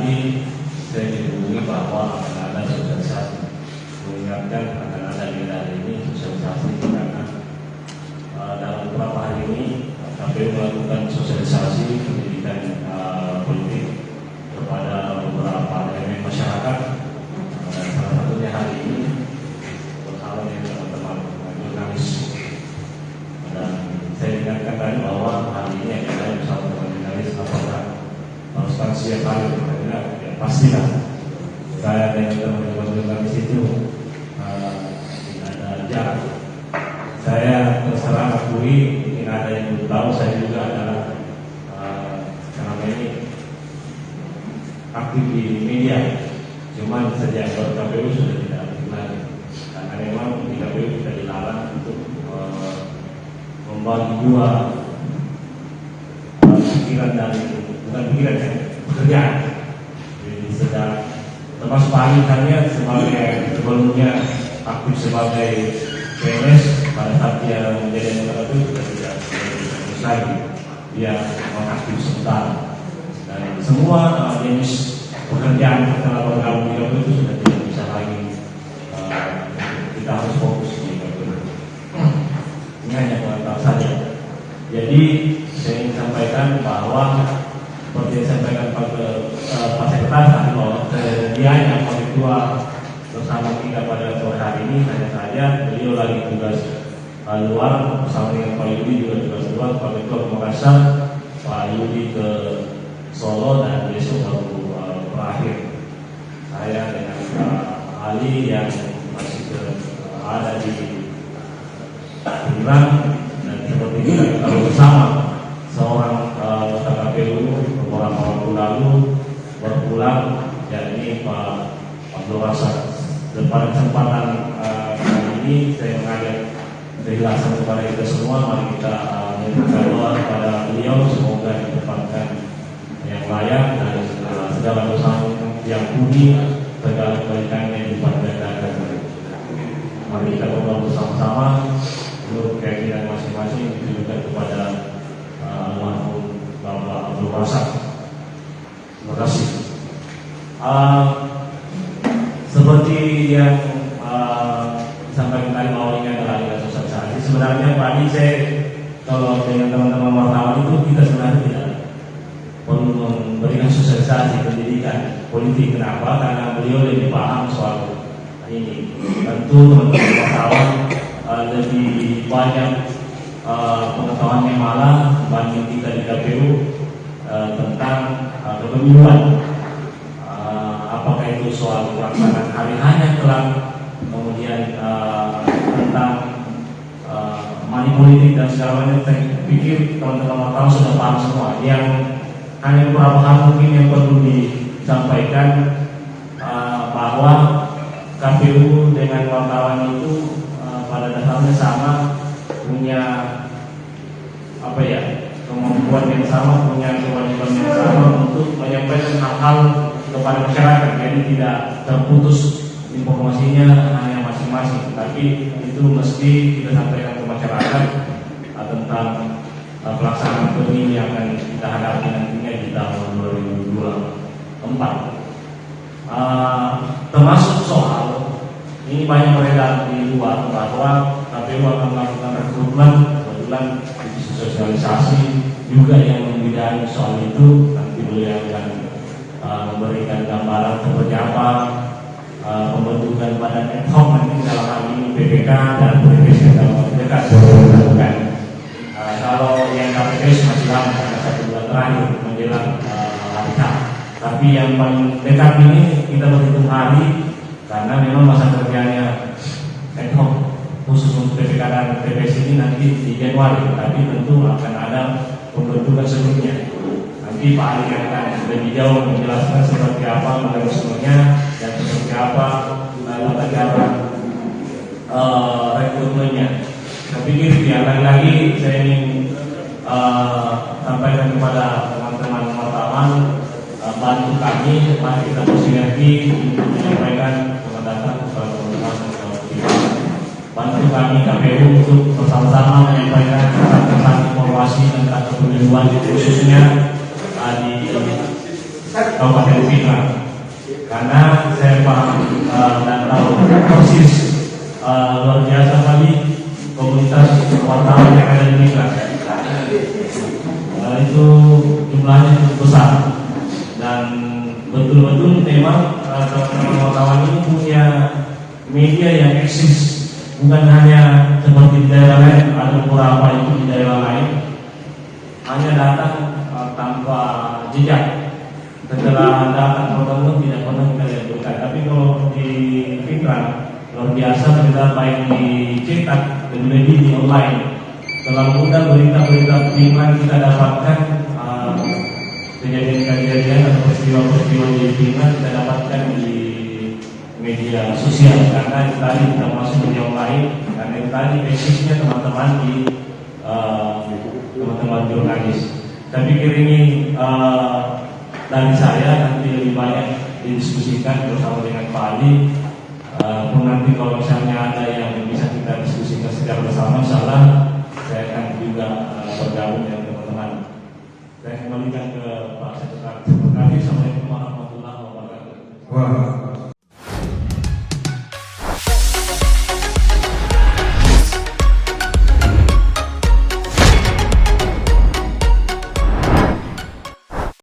tadi saya dihubungi bahwa akan ada sosialisasi, mengingatkan akan ada hari ini sosialisasi karena dalam beberapa hari ini KPU melakukan sosialisasi pendidikan politik kepada beberapa elemen masyarakat. Dan salah satunya hari ini bersama dengan teman-teman jurnalis. Dan saya ingatkan tadi bahwa hari ini ada bersama teman jurnalis apakah substansi yang paling ya pastilah saya dengan teman-teman jurnalis itu tidak ada jarak. Saya terserah akui mungkin ada yang belum tahu, saya juga adalah selama ini aktif di media. Cuman sejak KPU sudah tidak aktif lagi karena memang di KPU kita dilarang untuk membagi dua pikiran dan bukan pikiran ya, pekerjaan. Jadi sedang termasuk pahamikannya sebagai sebelumnya aktif sebagai PNS pada saat dia menjadi anggota itu sudah tidak aktif lagi, dia mengaktif sebentar dan semua jenis pekerjaan kita lakukan di KPU itu sudah tidak bisa lagi. Kita harus fokus di KPU. Ini hanya pengantar saja. Jadi saya ingin sampaikan bahwa seperti yang disampaikan Pak Sekretaris tadi bahwa kejadian yang kedua bersama kita pada sore hari ini hanya saja beliau lagi tugas luar bersama dengan Pak Yudi juga tugas luar, Pak Ketua Makassar, Pak Yudi ke Solo dan besok baru berakhir. Saya dengan Pak Ali yang masih ada di Tangerang dan seperti kita bersama seorang anggota KPU beberapa waktu lalu berpulang, yakni Pak Abdul Razak. Dan pada kesempatan kali ini saya mengajak penjelasan kepada kita semua, mari kita mengucapkan doa kepada beliau semoga ditempatkan yang layak dan segala dosa yang budi, segala kebaikannya dipanjatkan. Mari kita berdoa bersama-sama menurut keyakinan masing-masing ditujukan kepada almarhum Bapak Abdul Razak. Terima kasih. Seperti yang disampaikan tadi bahwa ini adalah agenda sosialisasi. Sebenarnya tadi saya kalau dengan teman-teman wartawan itu kita sebenarnya tidak perlu memberikan sosialisasi pendidikan politik. Kenapa? Karena beliau lebih paham soal ini. Tentu teman-teman wartawan lebih banyak pengetahuannya malah dibanding kita di KPU tentang kepemiluan. Apakah itu soal pelaksanaan hari hanya kelak, kemudian tentang money politik dan segala macam. Saya pikir teman-teman wartawan sudah paham semua. Yang hanya beberapa hal mungkin yang perlu disampaikan bahwa KPU dengan wartawan itu pada dasarnya sama, punya kemampuan yang sama, punya kewajiban yang sama untuk menyampaikan hal-hal kepada masyarakat. Jadi tidak terputus informasinya hanya masing-masing, tapi itu mesti kita sampaikan ke masyarakat tentang pelaksanaan pemilu yang akan kita hadapi nantinya di tahun 2024. Termasuk soal ini banyak beredar di luar bahwa KPU akan melakukan rekrutmen. Kebetulan di sosialisasi juga yang membidai soal itu, nanti beliau akan memberikan gambaran seperti apa pembentukan badan ad hoc nanti dalam hal ini PPK dan PPS dalam waktu dekat dilakukan. Kalau yang KPS masih lama karena 1 bulan terakhir menjelang hari H. Tapi yang paling dekat ini kita berhitung hari karena memang masa kerjanya ad hoc khusus untuk PPK dan PPS ini nanti di Januari. Tapi tentu akan ada pembentukan sebelumnya. Nanti Pak Ali akan lebih jauh menjelaskan seperti apa mekanismenya dan seperti apa kegiatan rekrutmennya. Saya pikir lagi-lagi saya ingin sampaikan kepada teman-teman wartawan, bantu kami, mari kita bersinergi untuk menyampaikan datang kepada teman-teman bantu kami KPU untuk bersama-sama menyampaikan tentang informasi tentang kepemiluan khususnya di Kabupaten Pinang. Karena saya paham dan tahu persis luar biasa kali komunitas wartawan yang ada di Pinang. Itu jumlahnya cukup besar dan betul-betul memang teman-teman wartawan ini punya media yang eksis, bukan hanya seperti di daerah lain ada beberapa itu di daerah lain hanya datang tanpa jejak. Setelah datang teman-teman tidak pernah kita lihat. Tapi kalau di Pinang luar biasa, berita baik dicetak dan lebih di online. Terlalu mudah berita-berita Pinang kita dapatkan, kejadian-kejadian atau peristiwa-peristiwa di Pinang kita dapatkan di media sosial, karena itu tadi kita masuk media online, karena itu tadi basisnya teman-teman di teman-teman jurnalis. Saya pikir ini dari saya nanti lebih banyak didiskusikan bersama dengan Pak Ali. Nanti kalau misalnya ada yang bisa